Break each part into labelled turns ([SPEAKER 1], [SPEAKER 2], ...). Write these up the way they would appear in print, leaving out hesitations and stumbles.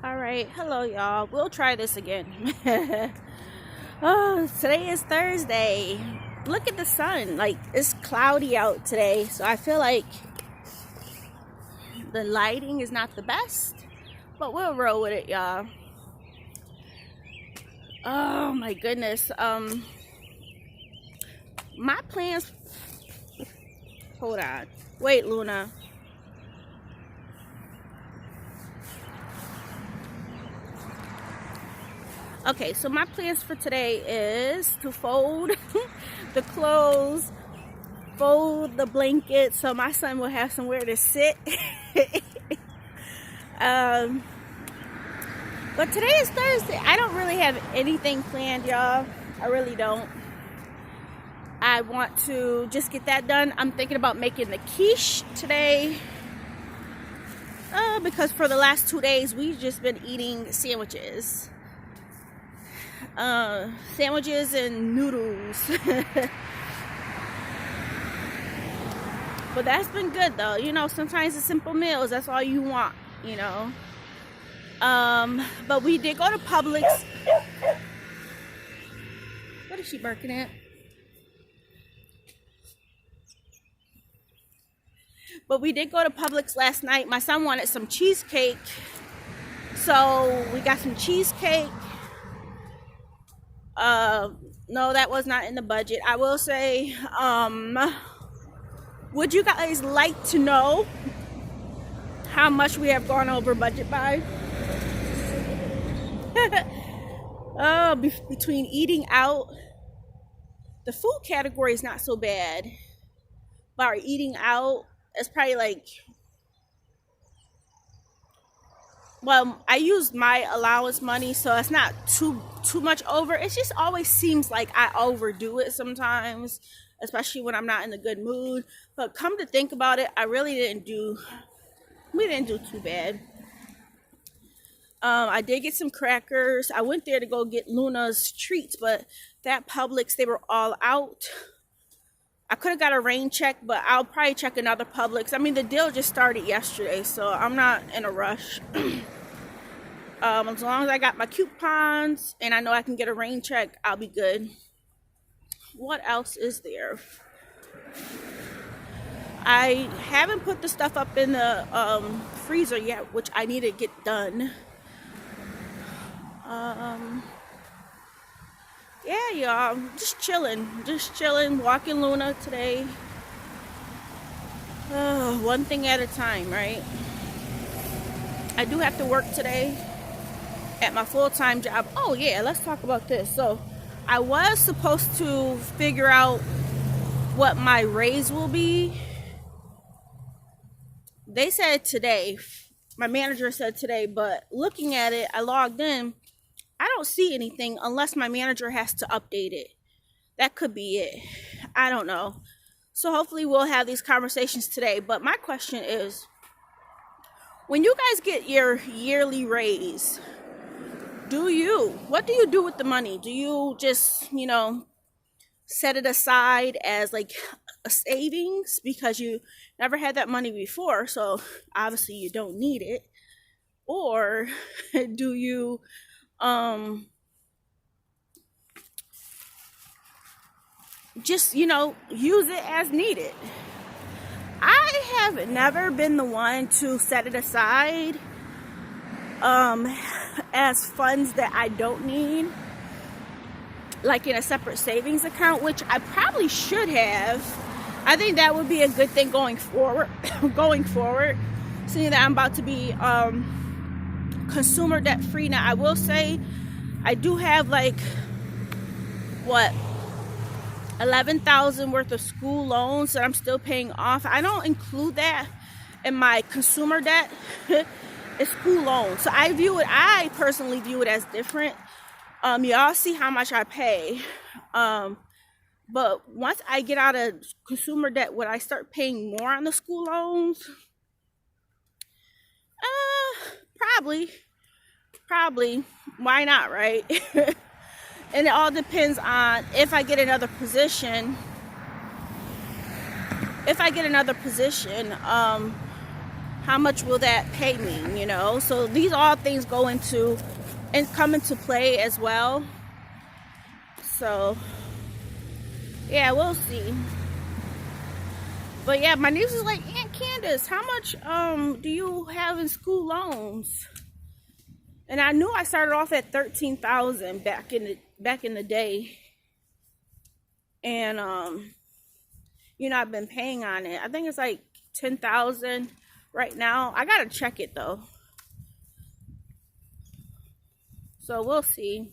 [SPEAKER 1] All right, hello y'all. We'll try this again. Oh, today is Thursday. Look at the sun. Like, it's cloudy out today, so I feel like the lighting is not the best, but we'll roll with it, y'all. Oh my goodness. My plans. Hold on. Wait, Luna. Okay, so my plans for today is to fold the clothes, fold the blankets so my son will have somewhere to sit. But today is Thursday. I don't really have anything planned, y'all. I really don't. I want to just get that done. I'm thinking about making the quiche today. Because for the last 2 days, we've just been eating sandwiches. Sandwiches and noodles. But that's been good though. You know, sometimes the simple meals, that's all you want, you know. But we did go to Publix. What is she barking at? But we did go to Publix last night. My son wanted some cheesecake, so we got some cheesecake. No, that was not in the budget. I will say, would you guys like to know how much we have gone over budget by? Between eating out, the food category is not so bad, but our eating out is probably like, well, I use my allowance money, so it's not too much over. It just always seems like I overdo it sometimes, especially when I'm not in a good mood. But come to think about it, we didn't do too bad. I did get some crackers. I went there to go get Luna's treats, but that Publix, they were all out. I could have got a rain check, but I'll probably check another Publix. I mean, the deal just started yesterday, so I'm not in a rush. As long as I got my coupons and I know I can get a rain check, I'll be good. What else is there? I haven't put the stuff up in the freezer yet, which I need to get done. Yeah, y'all, just chilling, walking Luna today. One thing at a time, right? I do have to work today at my full-time job. Oh yeah, let's talk about this. So I was supposed to figure out what my raise will be. They said today, my manager said today, but looking at it, I logged in, I don't see anything unless my manager has to update it. That could be it. I don't know. So hopefully we'll have these conversations today. But my question is, when you guys get your yearly raise, what do you do with the money? Do you just, set it aside as like a savings because you never had that money before, so obviously you don't need it? Or do you just use it as needed? I have never been the one to set it aside as funds that I don't need, like in a separate savings account, which I probably should have. I think that would be a good thing going forward. Seeing that I'm about to be consumer debt free now. I will say I do have like $11,000 worth of school loans that I'm still paying off. I don't include that in my consumer debt. It's school loans, so I personally view it as different. Y'all see how much I pay, but once I get out of consumer debt, would I start paying more on the school loans? Probably. Why not, right? And it all depends on if I get another position. how much will that pay me, you know? So these all things go into and come into play as well. So yeah, we'll see. But yeah, my niece is like, Aunt Candace, how much do you have in school loans? And I knew I started off at 13,000 back in the day. And you know, I've been paying on it. I think it's like 10,000 right now. I gotta check it though. So we'll see.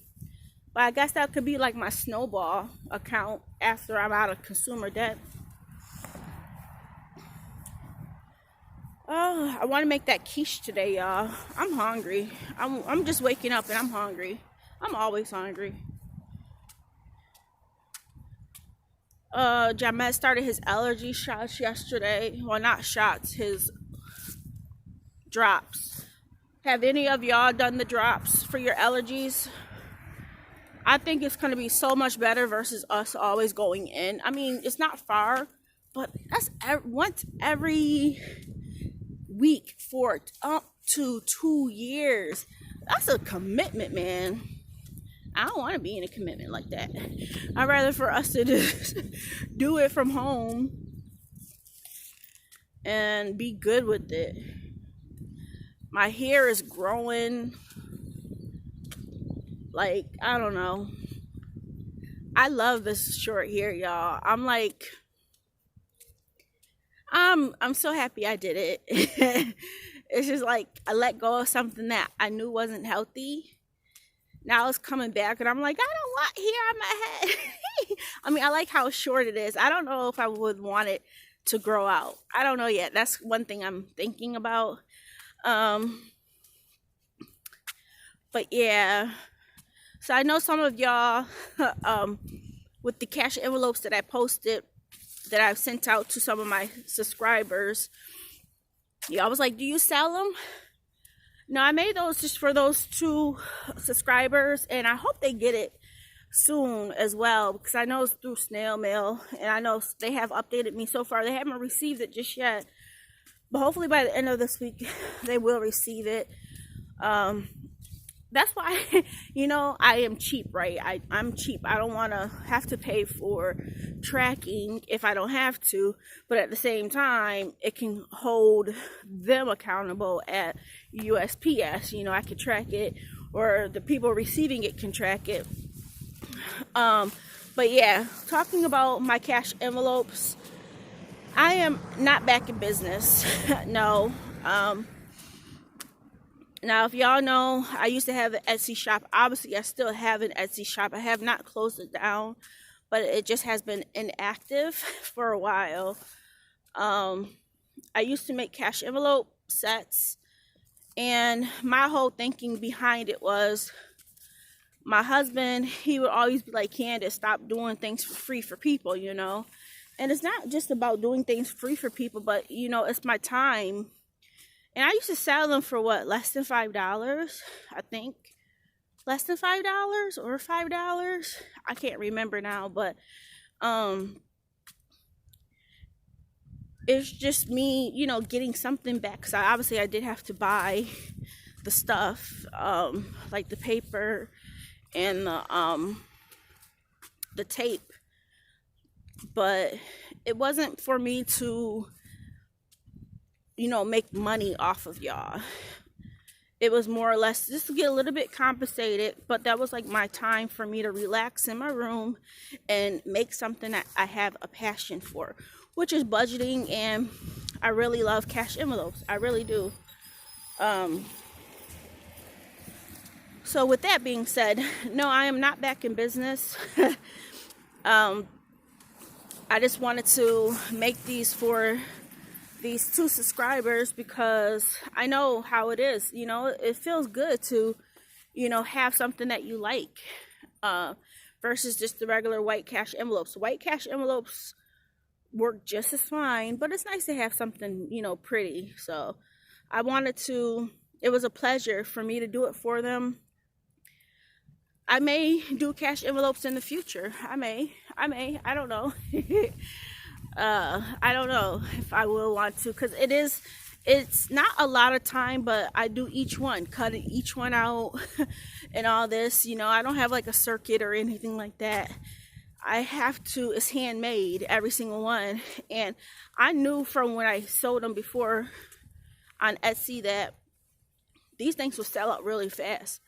[SPEAKER 1] But I guess that could be like my snowball account after I'm out of consumer debt. Oh, I want to make that quiche today, y'all. I'm hungry. I'm just waking up and I'm hungry. I'm always hungry. Jamet started his allergy shots yesterday. Well, not shots, his drops. Have any of y'all done the drops for your allergies? I think it's going to be so much better versus us always going in. I mean, it's not far, but that's once every week for up to 2 years. That's a commitment, man. I don't want to be in a commitment like that. I'd rather for us to just do it from home and be good with it. My hair is growing. Like, I don't know. I love this short hair, y'all. I'm like, I'm so happy I did it. It's just like I let go of something that I knew wasn't healthy. Now it's coming back and I'm like, I don't want hair on my head. I mean, I like how short it is. I don't know if I would want it to grow out. I don't know yet. That's one thing I'm thinking about. But yeah. So I know some of y'all, with the cash envelopes that I posted, that I've sent out to some of my subscribers, y'all was like, do you sell them? No, I made those just for those 2 subscribers, and I hope they get it soon as well, because I know it's through snail mail, and I know they have updated me so far. They haven't received it just yet, but hopefully by the end of this week, they will receive it. That's why, you know, I am cheap, right? I'm cheap. I don't want to have to pay for tracking if I don't have to. But at the same time, it can hold them accountable at USPS. You know, I can track it, or the people receiving it can track it. But yeah, talking about my cash envelopes, I am not back in business. No. Now, if y'all know, I used to have an Etsy shop. Obviously, I still have an Etsy shop. I have not closed it down, but it just has been inactive for a while. I used to make cash envelope sets, and my whole thinking behind it was, my husband, he would always be like, Candace, stop doing things for free for people, you know? And it's not just about doing things free for people, but, you know, it's my time. And I used to sell them for what, less than $5, I think. Less than $5 or $5. I can't remember now, but it's just me, you know, getting something back. Because obviously I did have to buy the stuff, like the paper and the tape. But it wasn't for me to, you know, make money off of y'all. It was more or less just to get a little bit compensated, but that was like my time for me to relax in my room and make something that I have a passion for, which is budgeting. And I really love cash envelopes. I really do. So with that being said, no, I am not back in business. I just wanted to make these for these 2 subscribers because I know how it is. You know, it feels good to, you know, have something that you like, versus just the regular white cash envelopes. White cash envelopes work just as fine, but it's nice to have something, you know, pretty. So I wanted to, it was a pleasure for me to do it for them. I may do cash envelopes in the future. I may, I don't know. I don't know if I will want to, because it is It's not a lot of time, but I do each one, cutting each one out and all this. I don't have like a circuit or anything like that. I have to, it's handmade, every single one. And I knew from when I sold them before on Etsy that these things will sell out really fast.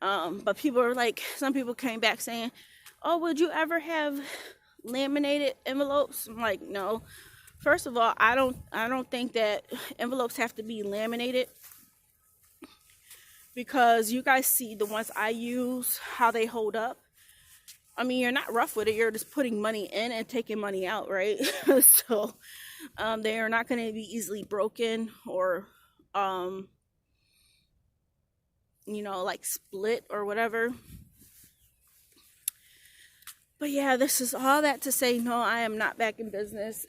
[SPEAKER 1] But people are like, some people came back saying, oh, would you ever have laminated envelopes? I'm like, no. First of all, I don't think that envelopes have to be laminated, because you guys see the ones I use, how they hold up. I mean, you're not rough with it. You're just putting money in and taking money out, right? So they are not going to be easily broken or, like split or whatever. But yeah, this is all that to say, no, I am not back in business.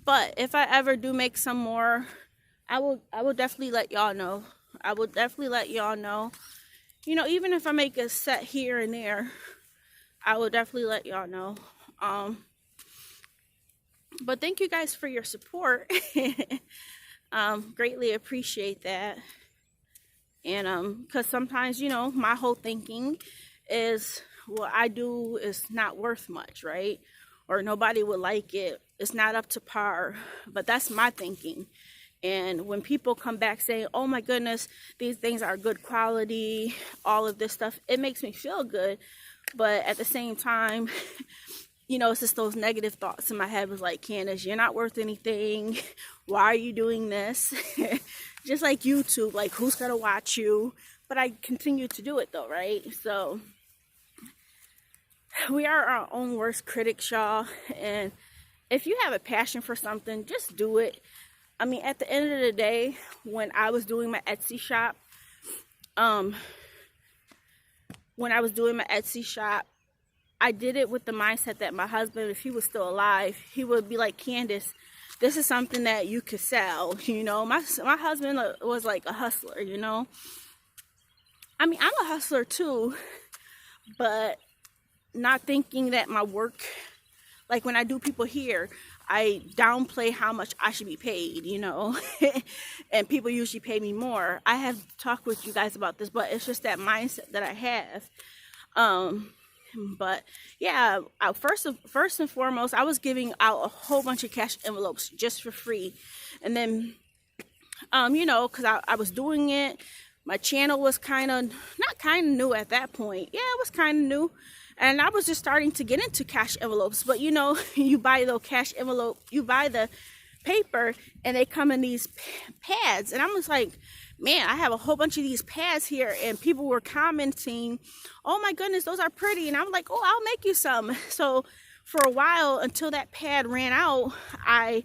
[SPEAKER 1] But if I ever do make some more, I will definitely let y'all know. I will definitely let y'all know. Even if I make a set here and there, I will definitely let y'all know. But thank you guys for your support. Greatly appreciate that. And because sometimes, my whole thinking is what I do is not worth much, right? Or nobody would like it. It's not up to par. But that's my thinking. And when people come back saying, oh my goodness, these things are good quality, all of this stuff, it makes me feel good. But at the same time, it's just those negative thoughts in my head was like, Candace, you're not worth anything. Why are you doing this? Just like YouTube, like, who's going to watch you? But I continue to do it though, right? So we are our own worst critics, y'all. And if you have a passion for something, just do it. I mean, at the end of the day, when I was doing my Etsy shop, I did it with the mindset that my husband, if he was still alive, he would be like, Candace, this is something that you could sell. My husband was like a hustler, I mean, I'm a hustler too, but not thinking that my work, like when I do people here, I downplay how much I should be paid, and people usually pay me more. I have talked with you guys about this, but it's just that mindset that I have. But yeah, first and foremost, I was giving out a whole bunch of cash envelopes just for free. And then, because I was doing it, my channel was not kind of new at that point. Yeah, it was kind of new. And I was just starting to get into cash envelopes. But, you buy the cash envelope, you buy the paper, and they come in these pads. And I was like, man, I have a whole bunch of these pads here. And people were commenting, oh, my goodness, those are pretty. And I'm like, oh, I'll make you some. So for a while, until that pad ran out, I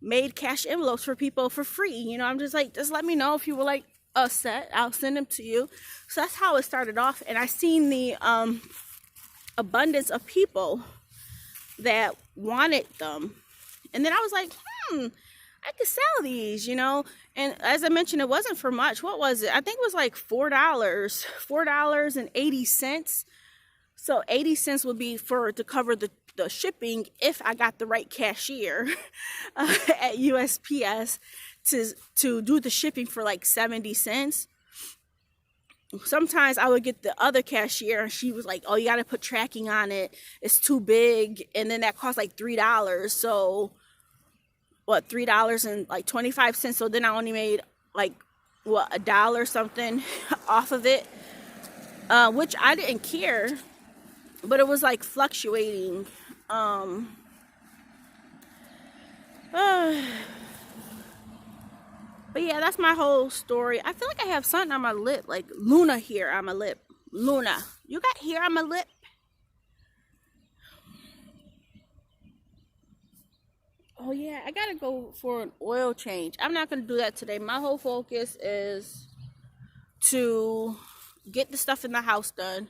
[SPEAKER 1] made cash envelopes for people for free. I'm just like, just let me know if you would like a set. I'll send them to you. So that's how it started off. And I seen the abundance of people that wanted them, and then I was like, I could sell these, and as I mentioned, it wasn't for much. What was it? I think it was like $4.80. So 80 cents would be to cover the shipping if I got the right cashier at USPS to do the shipping for like 70 cents. Sometimes I would get the other cashier and she was like, oh, you got to put tracking on it. It's too big. And then that cost like $3. So what, $3.25. So then I only made like, what, $1 something off of it, which I didn't care, but it was like fluctuating. But yeah, that's my whole story. I feel like I have something on my lip, like Luna here on my lip. Luna, you got hair on my lip? Oh yeah, I gotta go for an oil change. I'm not gonna do that today. My whole focus is to get the stuff in the house done.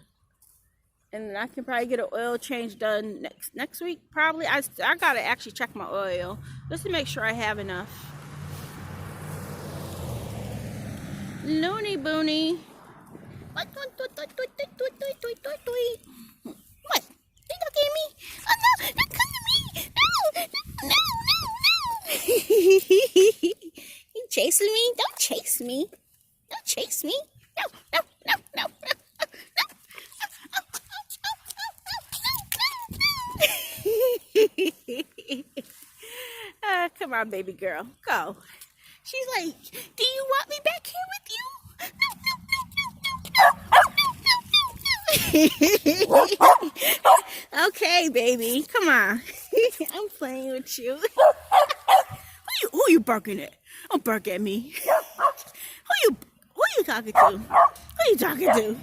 [SPEAKER 1] And then I can probably get an oil change done next week, probably. I gotta actually check my oil just to make sure I have enough. Loony boony. What? They look at me. Oh no, don't come to me. No. chasing me. Don't chase me. Don't chase me. No, no, no, no, no, no. Come on, baby girl. Go. She's like, do you want me back here with you? Okay, baby. Come on. I'm playing with you. Who you barking at? Don't bark at me. Who you talking to? Who you talking to?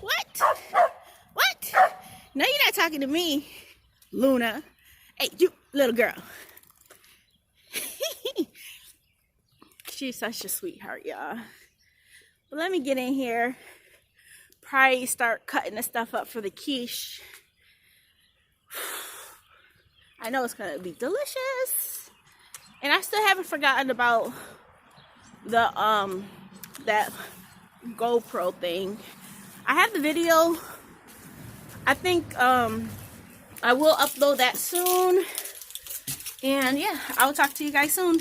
[SPEAKER 1] What? What? No, you're not talking to me, Luna. Hey, you little girl. She's such a sweetheart, y'all. But let me get in here. Probably start cutting the stuff up for the quiche. I know it's gonna be delicious. And I still haven't forgotten about the that GoPro thing. I have the video. I think I will upload that soon. And yeah, I'll talk to you guys soon.